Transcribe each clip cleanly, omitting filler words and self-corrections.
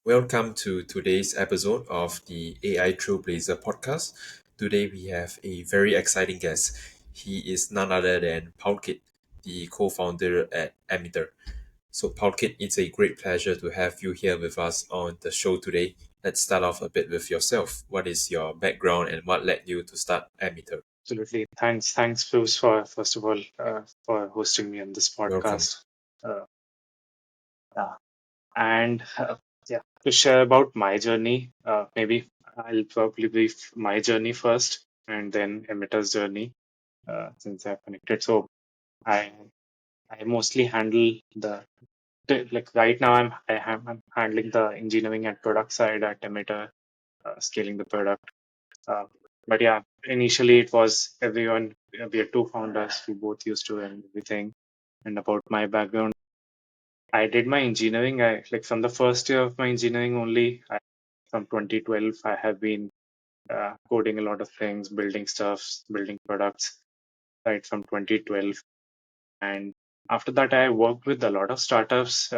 Welcome to today's episode of the AI Trailblazer Podcast. Today we have a very exciting guest. He is none other than Pulkit, the co-founder at Emitrr. So Pulkit, it's a great pleasure to have you here with us on the show today. Let's start off a bit with yourself. What is your background and what led you to start Emitrr? Absolutely. Thanks, Bruce, for first of all for hosting me on this Welcome. podcast. Uh, yeah. And yeah, to share about my journey, maybe I'll probably brief my journey first, and then Emitter's journey, since I've connected. So I I mostly handle like right now I'm handling the engineering and product side at Emitter, scaling the product. Uh, but yeah, initially it was everyone. We are two founders. We both used to and everything. And about my background, I did my engineering. I like from the first year of my engineering only. From 2012, I have been coding a lot of things, building stuffs, building products. Right from 2012, and after that, I worked with a lot of startups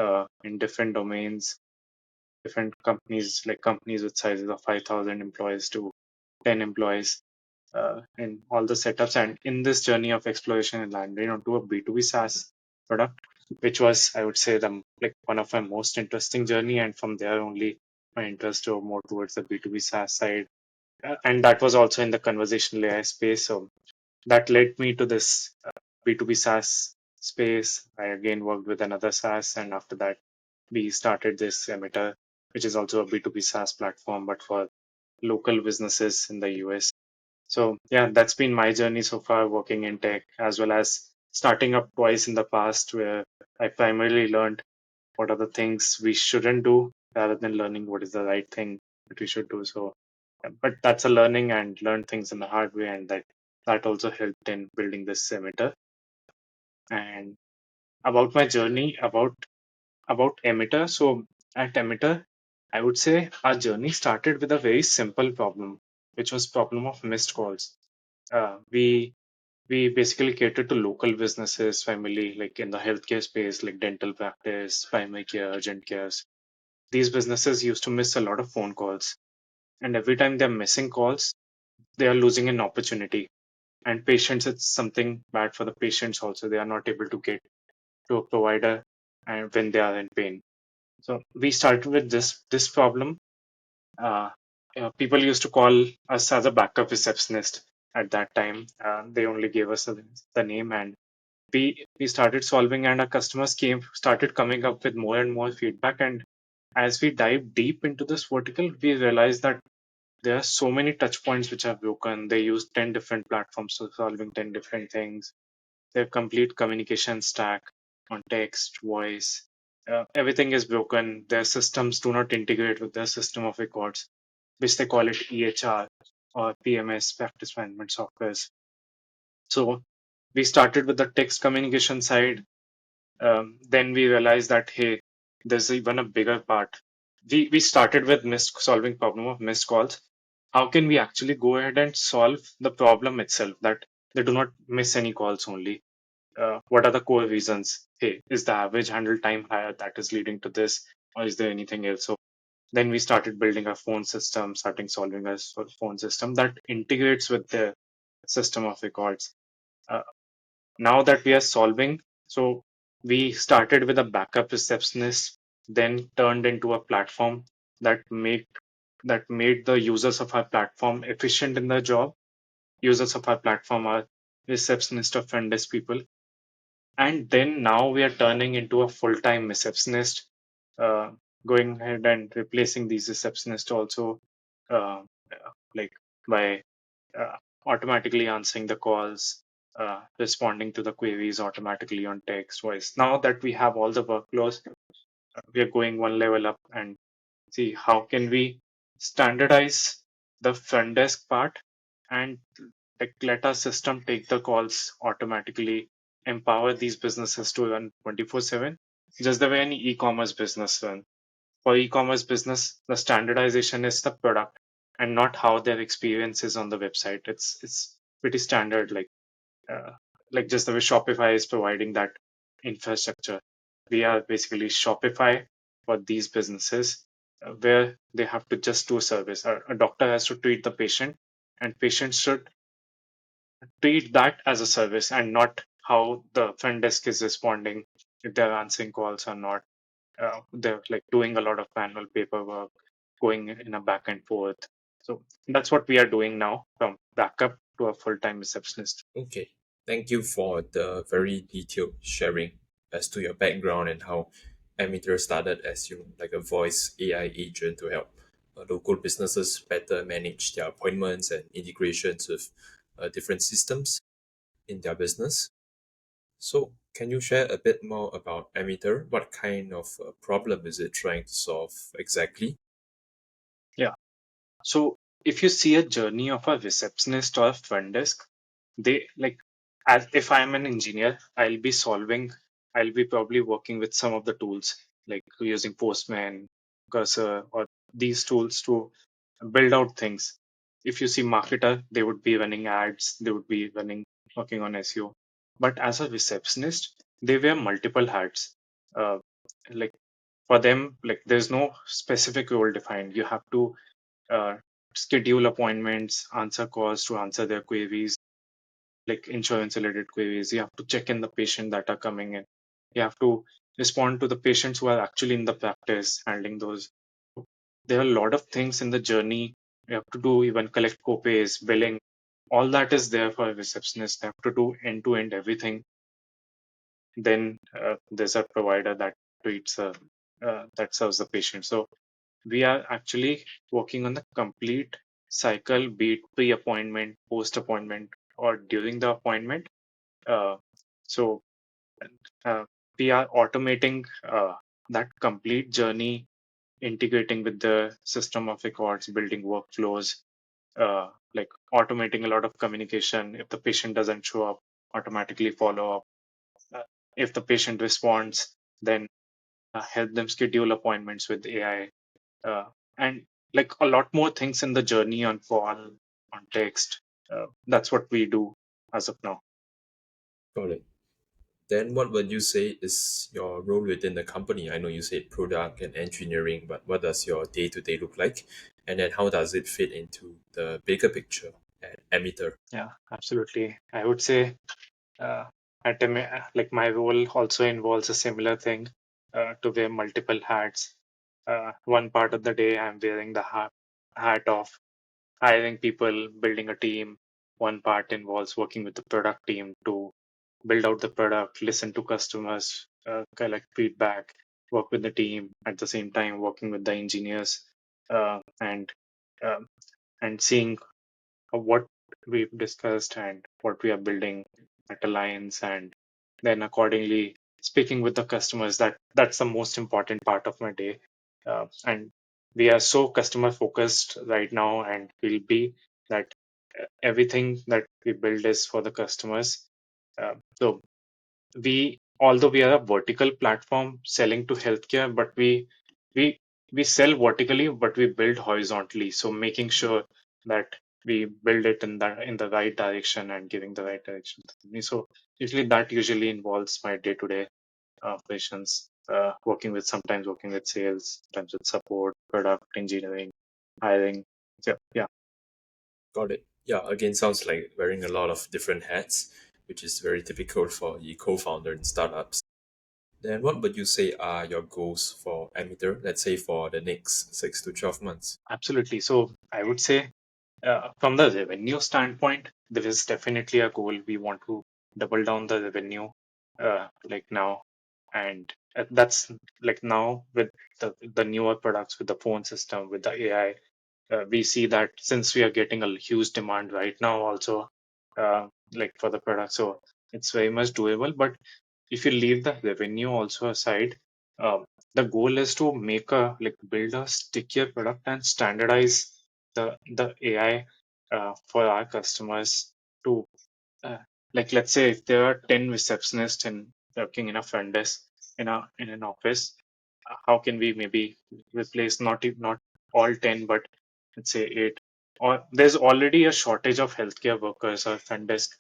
in different domains, different companies, like companies with sizes of 5,000 employees to 10 employees in all the setups. And in this journey of exploration and landing onto a B2B SaaS product, which was, I would say, the like one of my most interesting journey. And from there only, my interest drove more towards the B2B SaaS side. And that was also in the conversational AI space. So that led me to this B2B SaaS space. I again worked with another SaaS, and after that, we started this Emitter, which is also a B2B SaaS platform, but for local businesses in the US. So yeah, that's been my journey so far working in tech, as well as starting up twice in the past where I primarily learned what are the things we shouldn't do rather than learning what is the right thing that we should do. So, but that's a learning and learn things in the hard way, and that also helped in building this emitter. And about my journey, about emitter. So at emitter, I would say our journey started with a very simple problem, which was problem of missed calls. We basically cater to local businesses, family, like in the healthcare space, like dental practice, primary care, urgent cares. These businesses used to miss a lot of phone calls, and every time they're missing calls, they are losing an opportunity. And patients, it's something bad for the patients also. They are not able to get to a provider and when they are in pain. So we started with this problem. Uh, People used to call us as a backup receptionist at that time. They only gave us the name, and we started solving, and our customers came started coming up with more and more feedback. And as we dive deep into this vertical, we realized that there are so many touch points which are broken. They use 10 different platforms for solving 10 different things. Their complete communication stack on text, voice, everything is broken. Their systems do not integrate with their system of records, which they call it EHR or PMS, practice management softwares. So we started with the text communication side. Then we realized that, hey, there's even a bigger part. We started with solving problem of missed calls. How can we actually go ahead and solve the problem itself, that they do not miss any calls only? What are the core reasons? Hey, is the average handle time higher that is leading to this, or is there anything else? So then we started building a phone system, starting solving a phone system that integrates with the system of records. Uh, Now that we are solving, so we started with a backup receptionist, then turned into a platform that made the users of our platform efficient in their job. Users of our platform are receptionist or front desk people, and then now we are turning into a full-time receptionist, uh, going ahead and replacing these receptionists also, uh, like by uh, automatically answering the calls, responding to the queries automatically on text, voice. Now that we have all the workflows, we are going one level up and see how can we standardize the front desk part and like let our system take the calls automatically, empower these businesses to run 24/7, just the way any e-commerce business run. For e-commerce business, the standardization is the product and not how their experience is on the website. It's pretty standard, uh, like just the way Shopify is providing that infrastructure. We are basically Shopify for these businesses, where they have to just do a service. A doctor has to treat the patient, and patients should treat that as a service and not how the front desk is responding, if they're answering calls or not. They're like doing a lot of manual paperwork, going in a back and forth. So that's what we are doing now, from backup to a full-time receptionist. Okay. Thank you for the very detailed sharing as to your background and how Emitrr started as like a voice AI agent to help local businesses better manage their appointments and integrations with different systems in their business. So, can you share a bit more about Emitter? What kind of problem is it trying to solve exactly? Yeah. So if you see a journey of a receptionist or a front desk, they like, as if I'm an engineer, I'll be probably working with some of the tools like using Postman, Cursor, or these tools to build out things. If you see marketer, they would be running ads, they would be working on SEO. But as a receptionist, they wear multiple hats. Uh, like for them, like there's no specific role defined. You have to uh, schedule appointments, answer calls to answer their queries, like insurance related queries. You have to check in the patient that are coming in. You have to respond to the patients who are actually in the practice, handling those. There are a lot of things in the journey. You have to do even collect copays, billing. All that is there for a receptionist. They have to do end to end everything. Then there's a provider that treats that serves the patient. So we are actually working on the complete cycle, be it pre-appointment, post-appointment, or during the appointment. Uh, so uh, we are automating that complete journey, integrating with the system of records, building workflows, like automating a lot of communication. If the patient doesn't show up, automatically follow up. Uh, if the patient responds, then help them schedule appointments with AI, uh, and like a lot more things in the journey on call, on text. That's what we do as of now. Got it. Then, what would you say is your role within the company? I know you said product and engineering, but what does your day to day look like? And then, how does it fit into the bigger picture at Emitter? Yeah, absolutely. I would say uh, like my role also involves a similar thing, to wear multiple hats. One part of the day, I'm wearing the hat of hiring people, building a team. One part involves working with the product team to build out the product, listen to customers, collect feedback, work with the team at the same time, working with the engineers, uh, and um, and seeing what we've discussed and what we are building at Alliance, and then accordingly speaking with the customers. That's the most important part of my day, and we are so customer focused right now, and will be that everything that we build is for the customers. So although we are a vertical platform selling to healthcare, but we we sell vertically, but we build horizontally. So making sure that we build it in the right direction and giving the right direction to the company. So usually involves my day-to-day operations, sometimes working with sales, sometimes with support, product engineering, hiring. So yeah, Got it. Yeah, again, sounds like wearing a lot of different hats, which is very typical for the co founder in startups. Then, what would you say are your goals for Emitter, let's say for the next 6 to 12 months? absolutely. So I would say, from the revenue standpoint, there is definitely a goal. We want to double down the revenue, like now, and that's like now with the newer products, with the phone system, with the AI. We see that since we are getting a huge demand right now, also, like for the product, so it's very much doable. But if you leave the revenue also aside, um, the goal is to build a stickier product and standardize the AI for our customers to, uh, like, let's say if there are 10 receptionists in working in a front desk in an office, how can we maybe replace not all 10, but let's say 8? Or there's already a shortage of healthcare workers or front desk.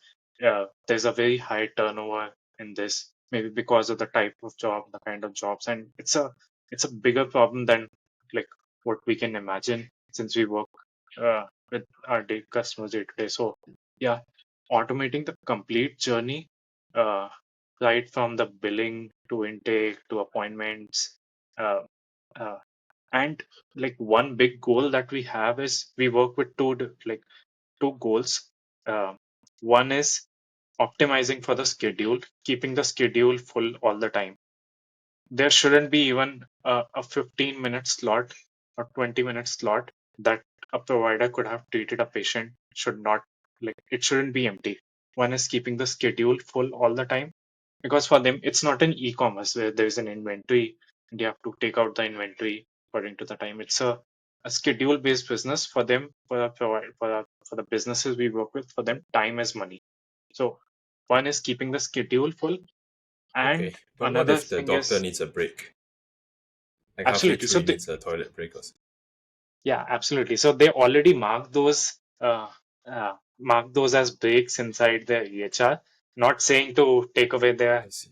There's a very high turnover in this, maybe because of the type of job, the kind of jobs, and it's a bigger problem than like what we can imagine since we work with our customers day to day. So yeah, automating the complete journey, uh, right from the billing to intake to appointments, uh, uh, and like one big goal that we have is we work with two goals. Uh, One is optimizing for the schedule, keeping the schedule full all the time. There shouldn't be even a 15-minute slot or 20-minute slot that a provider could have treated a patient. Should not, like, it shouldn't be empty. One is keeping the schedule full all the time, because for them it's not an e-commerce where there's an inventory and you have to take out the inventory according to the time. It's a schedule based business for them, for the businesses we work with. For them, time is money. So one is keeping the schedule full, and Okay, but what another if the thing doctor is needs a break? Like halfway absolutely. through, he needs a toilet break or something. Yeah, absolutely. So they already mark those as breaks inside their EHR. Not saying to take away I see.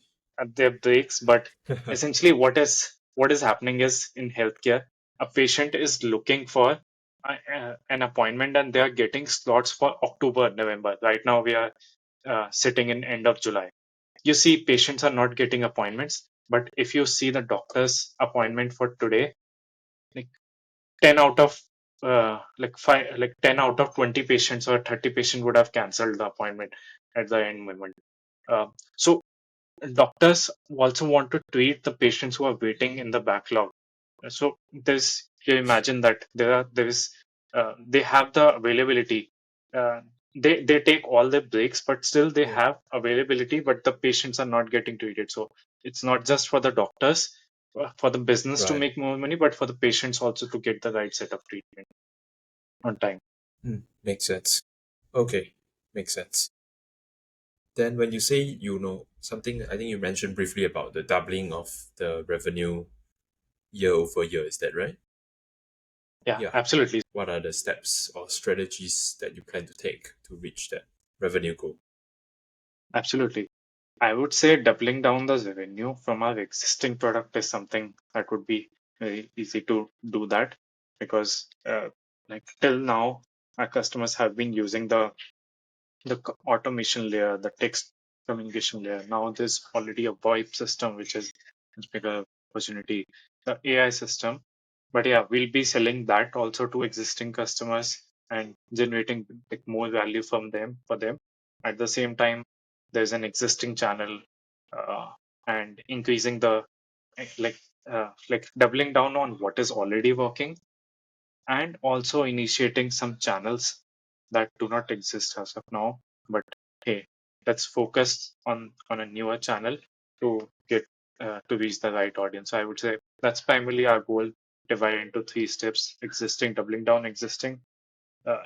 their breaks, but essentially what is happening is in healthcare, a patient is looking for an appointment and they are getting slots for October, November. Right now we are sitting in end of July. You see, patients are not getting appointments, but if you see the doctor's appointment for today, like 10 out of five, like 10 out of 20 patients or 30 patients would have cancelled the appointment at the end moment. So doctors also want to treat the patients who are waiting in the backlog. So you imagine that they have the availability. Uh, they take all their breaks, but still they Yeah, have availability, but the patients are not getting treated. So it's not just for the doctors, for the business to right. make more money, but for the patients also to get the right set of treatment on time. Makes sense. Okay, makes sense. Then when you say something, I think you mentioned briefly about the doubling of the revenue year over year. Is that right? Yeah, Yeah. absolutely. What are the steps or strategies that you plan to take to reach that revenue goal? Absolutely. I would say doubling down the revenue from our existing product is something that would be very easy to do that, because like till now our customers have been using the automation layer, the text communication layer. Now there's already a VoIP system, which is a bigger opportunity, the AI system. But yeah, we'll be selling that also to existing customers and generating like more value from them for them. At the same time, there's an existing channel, uh, and increasing the like doubling down on what is already working, and also initiating some channels that do not exist as of now. But hey, let's focus on a newer channel to get to reach the right audience. So I would say that's primarily our goal, divided into three steps: existing, doubling down existing,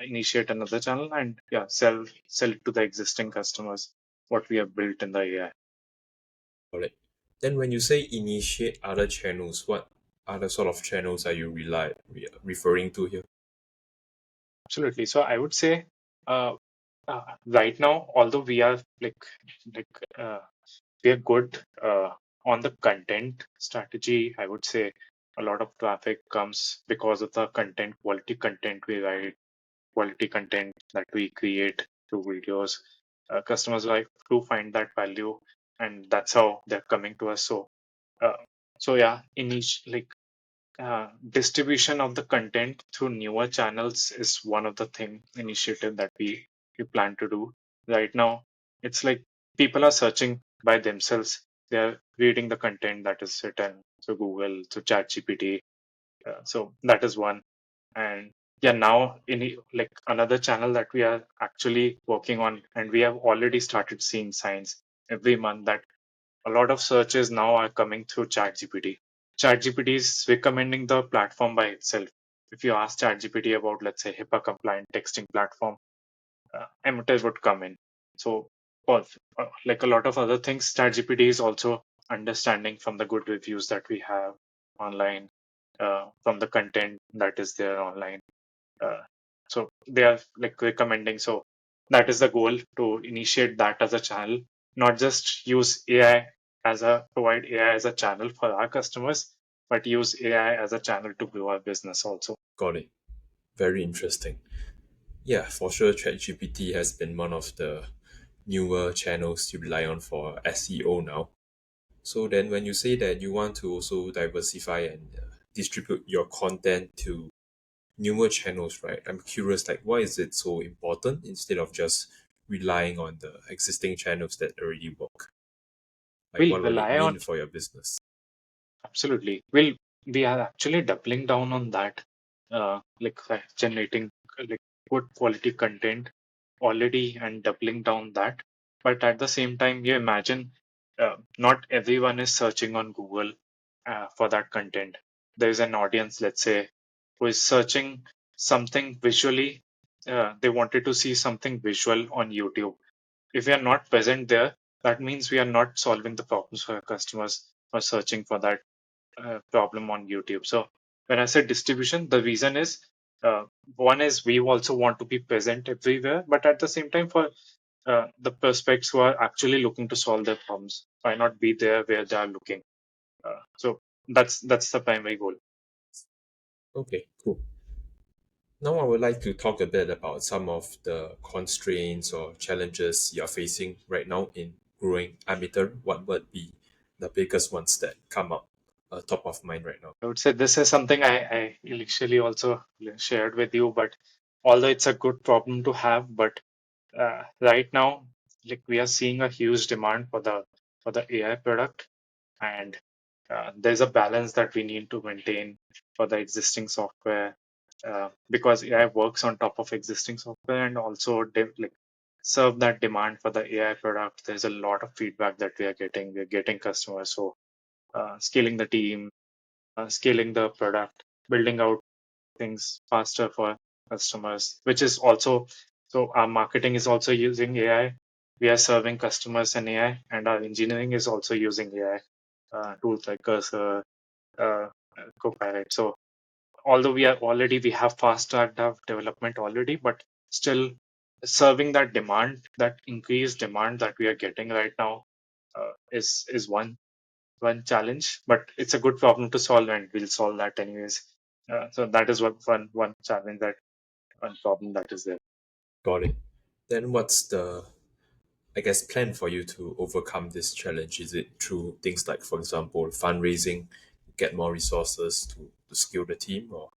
initiate another channel, and yeah, sell it to the existing customers what we have built in the AI. Got it. Then when you say initiate other channels, what other sort of channels are you referring to here? Absolutely. So I would say right now, although we are like uh, we are good on the content strategy, I would say a lot of traffic comes because of the content, quality content we write, quality content that we create through videos. Customers like to find that value, and that's how they're coming to us. Uh, so yeah, distribution of the content through newer channels is one of the thing initiative that we plan to do right now. It's like people are searching by themselves. They're reading the content that is written through Google, through ChatGPT. So that is one. And yeah, now like another channel that we are actually working on, and we have already started seeing signs every month that a lot of searches now are coming through ChatGPT. ChatGPT is recommending the platform by itself. If you ask ChatGPT about, let's say, HIPAA compliant texting platform, Emitrr would come in. So, like a lot of other things, ChatGPT is also understanding from the good reviews that we have online, from the content that is there online. Uh, so they are like recommending. So that is the goal, to initiate that as a channel, not just use AI provide AI as a channel for our customers, but use AI as a channel to grow our business also. Got it. Very interesting. Yeah, for sure, ChatGPT has been one of the newer channels you rely on for SEO now. So then, when you say that you want to also diversify and distribute your content to newer channels, right? I'm curious, like, why is it so important instead of just relying on the existing channels that already work? Like, We'll what will it rely on mean for your business? Absolutely. We are actually doubling down on that, generating like good quality content already and doubling down that. But at the same time, you imagine not everyone is searching on Google for that content. There is an audience, let's say, who is searching something visually. They wanted to see something visual on YouTube. If we are not present there, that means we are not solving the problems for our customers who are searching for that problem on YouTube. So when I say distribution, the reason is one is we also want to be present everywhere, but at the same time, for the prospects who are actually looking to solve their problems, why not be there where they are looking? So that's the primary goal. Okay, cool. Now, I would like to talk a bit about some of the constraints or challenges you're facing right now in growing Emitrr. What would be the biggest ones that come up top of mind right now? I would say this is something I initially also shared with you, but although it's a good problem to have, but right now, like we are seeing a huge demand for the AI product, and there's a balance that we need to maintain for the existing software because AI works on top of existing software and also like serve that demand for the AI product. There's a lot of feedback that we are getting. We're getting customers, so scaling the team, scaling the product, building out things faster for customers, which is also so our marketing is also using AI. We are serving customers in AI, and our engineering is also using AI tools like Cursor, uh, Copilot. So although we have fast track development already, but still serving that demand, that increased demand that we are getting right now, is one challenge, but it's a good problem to solve, and we'll solve that anyways. So that is one challenge, that one problem that is there. Got it. Then what's the, I guess, plan for you to overcome this challenge? Is it through things like, for example, fundraising, get more resources to scale the team, or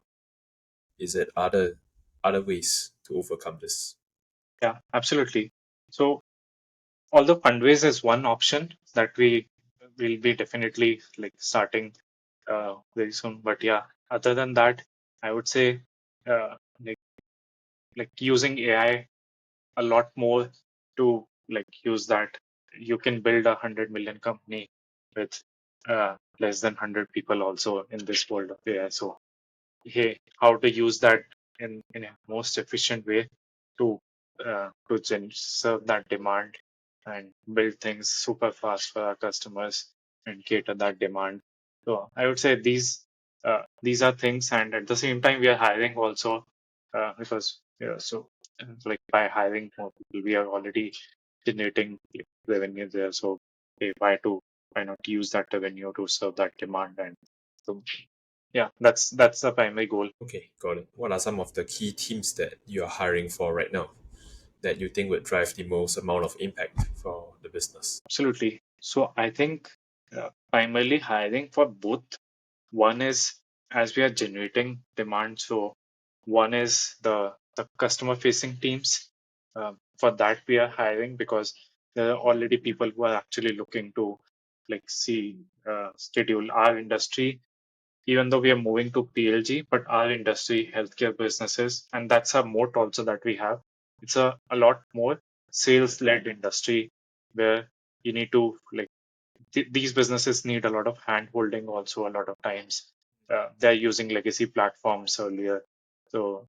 is it other ways to overcome this? Yeah, absolutely. So although fundraise is one option that we will be definitely like starting very soon, but yeah, other than that, I would say uh, like using AI a lot more to like use that. You can build 100 million company with less than 100 people also in this world of AI. So hey, how to use that in a most efficient way to serve that demand and build things super fast for our customers and cater that demand. So I would say these are things, and at the same time we are hiring also because like by hiring more people we are already generating like, revenue there. So hey, why not use that revenue to serve that demand? And so yeah, that's the primary goal. Okay, got it. What are some of the key teams that you are hiring for right now that you think would drive the most amount of impact for the business? Absolutely. So I think primarily hiring for both. One is as we are generating demand. So one is the customer facing teams. For that we are hiring because there are already people who are actually looking to like see schedule our industry, even though we are moving to PLG, but our industry, healthcare businesses, and that's a moat also that we have. It's a lot more sales led industry where you need to like these businesses need a lot of hand holding also a lot of times. They're using legacy platforms earlier. So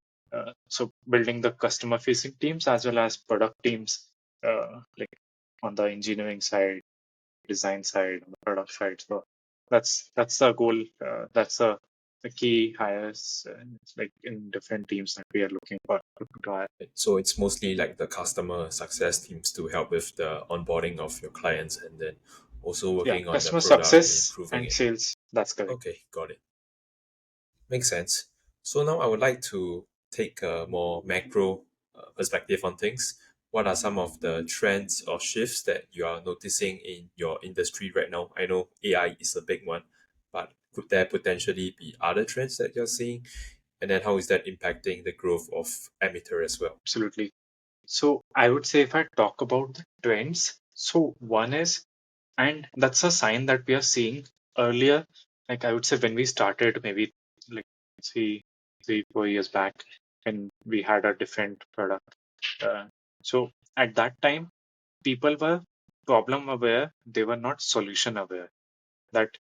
building the customer facing teams as well as product teams, like on the engineering side, design side, on the product side. So that's the goal. That's the key hires like in different teams that we are looking for to hire. So it's mostly like the customer success teams to help with the onboarding of your clients and then also Yeah, working on the customer product and success improving and it. sales. That's correct. Okay, got it. Makes sense. So now I would like to take a more macro perspective on things. What are some of the trends or shifts that you are noticing in your industry right now? I know AI is a big one, but could there potentially be other trends that you're seeing? And then how is that impacting the growth of Emitter as well? Absolutely. So I would say if I talk about the trends, so one is, and that's a sign that we are seeing earlier. Like I would say when we started, maybe like three, 4 years back, when we had a different product. Uh, so at that time, people were problem aware. They were not solution aware. That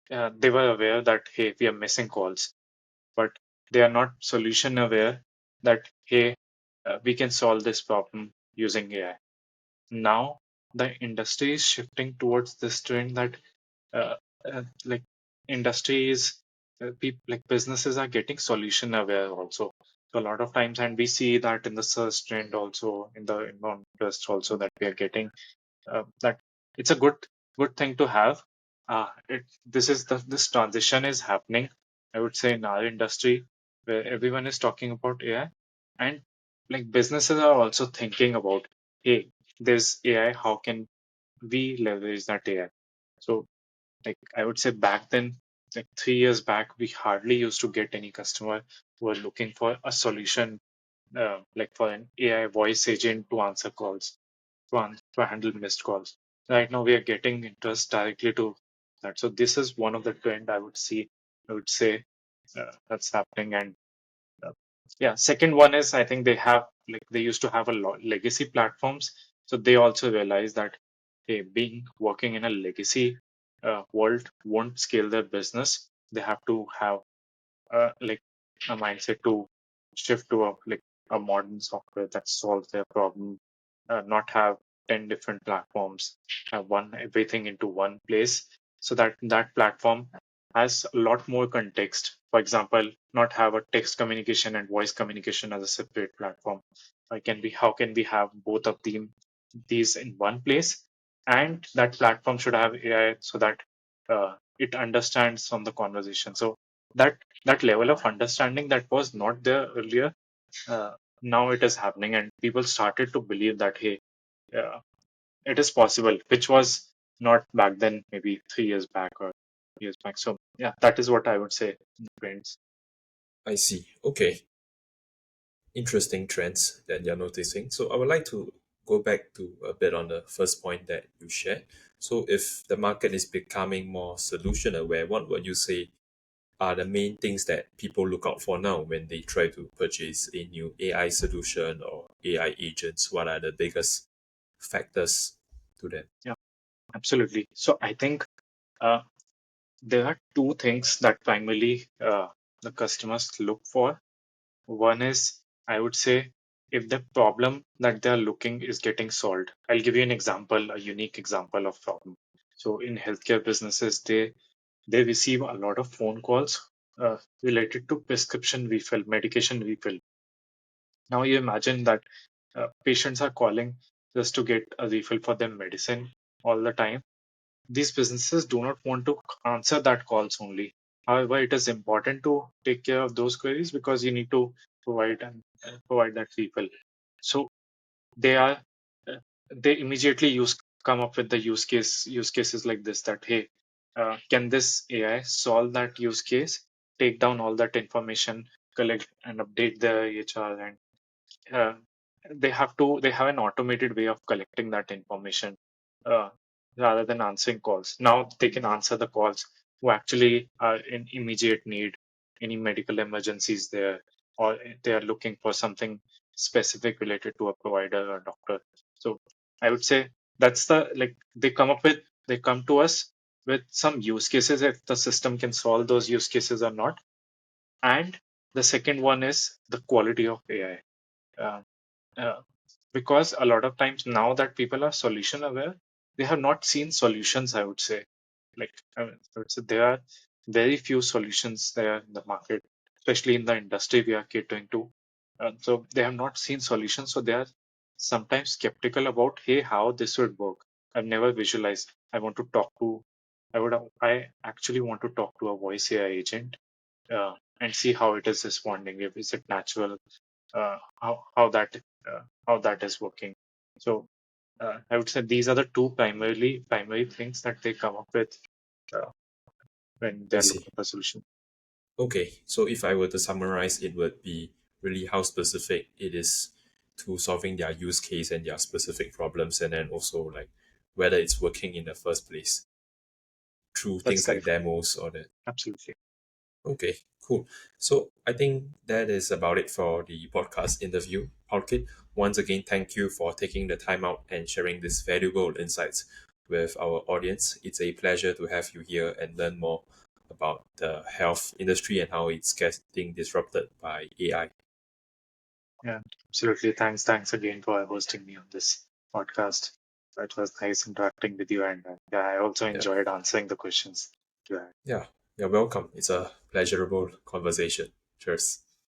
they were aware that hey, we are missing calls, but they are not solution aware that hey, we can solve this problem using AI. Now the industry is shifting towards this trend that uh, like industries, like businesses are getting solution aware also. So a lot of times, and we see that in the search trend also, in the inbound interest also, that we are getting that it's a good thing to have. This is this transition is happening, I would say, in our industry where everyone is talking about AI, and like businesses are also thinking about, hey, there's AI, how can we leverage that AI? So like I would say back then, like 3 years back, we hardly used to get any customer who are looking for a solution, like for an AI voice agent to answer calls, to handle missed calls. Right now, we are getting interest directly to that. So this is one of the trend I would see. I would say that's happening. And uh, yeah, second one is I think they have like they used to have a lot legacy platforms, so they also realize that hey, being working in a legacy world won't scale their business. They have to have like a mindset to shift to a modern software that solves their problem, not have 10 different platforms, have one everything into one place, so that that platform has a lot more context. For example, not have a text communication and voice communication as a separate platform. How can we have both of these in one place? And that platform should have AI so that it understands from the conversation. So that that level of understanding that was not there earlier, uh, now it is happening, and people started to believe that hey, uh, it is possible, which was not back then, maybe 3 years back or years back. So yeah, that is what I would say. Trends. I see. Okay. Interesting trends that you're noticing. So I would like to go back to a bit on the first point that you shared. So if the market is becoming more solution aware, what would you say are the main things that people look out for now when they try to purchase a new AI solution or AI agents? What are the biggest factors to that? Yeah, absolutely. So I think uh, there are two things that primarily the customers look for. One is, I would say, if the problem that they're looking is getting solved. I'll give you an example, a unique example of problem. So in healthcare businesses, they receive a lot of phone calls related to prescription refill, medication refill. Now you imagine that patients are calling just to get a refill for their medicine all the time. These businesses do not want to answer that calls only. However, it is important to take care of those queries because you need to provide that refill. So they are uh, they immediately use come up with the use cases like this, that hey, can this AI solve that use case, take down all that information, collect and update the HR, and uh, they have an automated way of collecting that information, uh, rather than answering calls. Now they can answer the calls who actually are in immediate need, any medical emergencies there, or they are looking for something specific related to a provider or doctor. So I would say that's the like they come to us with some use cases, if the system can solve those use cases or not. And the second one is the quality of AI. Uh, because a lot of times now that people are solution aware, they have not seen solutions, I would say. I would say there are very few solutions there in the market, especially in the industry we are catering to. So they have not seen solutions, so they are sometimes skeptical about, hey, how this would work. I've never visualized. I want to talk to, I actually want to talk to a voice AI agent and see how it is responding. If is it natural, how that is working. So I would say these are the two primary things that they come up with uh, when I they're see. looking for a solution. Okay, so if I were to summarize, it would be really how specific it is to solving their use case and their specific problems, and then also like whether it's working in the first place through That's things like correct. demos or that. Absolutely. Okay, cool. So I think that is about it for the podcast interview. Pulkit, once again, thank you for taking the time out and sharing these valuable insights with our audience. It's a pleasure to have you here and learn more about the health industry and how it's getting disrupted by AI. Yeah, absolutely. Thanks again for hosting me on this podcast. It was nice interacting with you, and yeah, I also Yeah, enjoyed answering the questions you had. yeah, you're welcome. It's a pleasurable conversation. Cheers.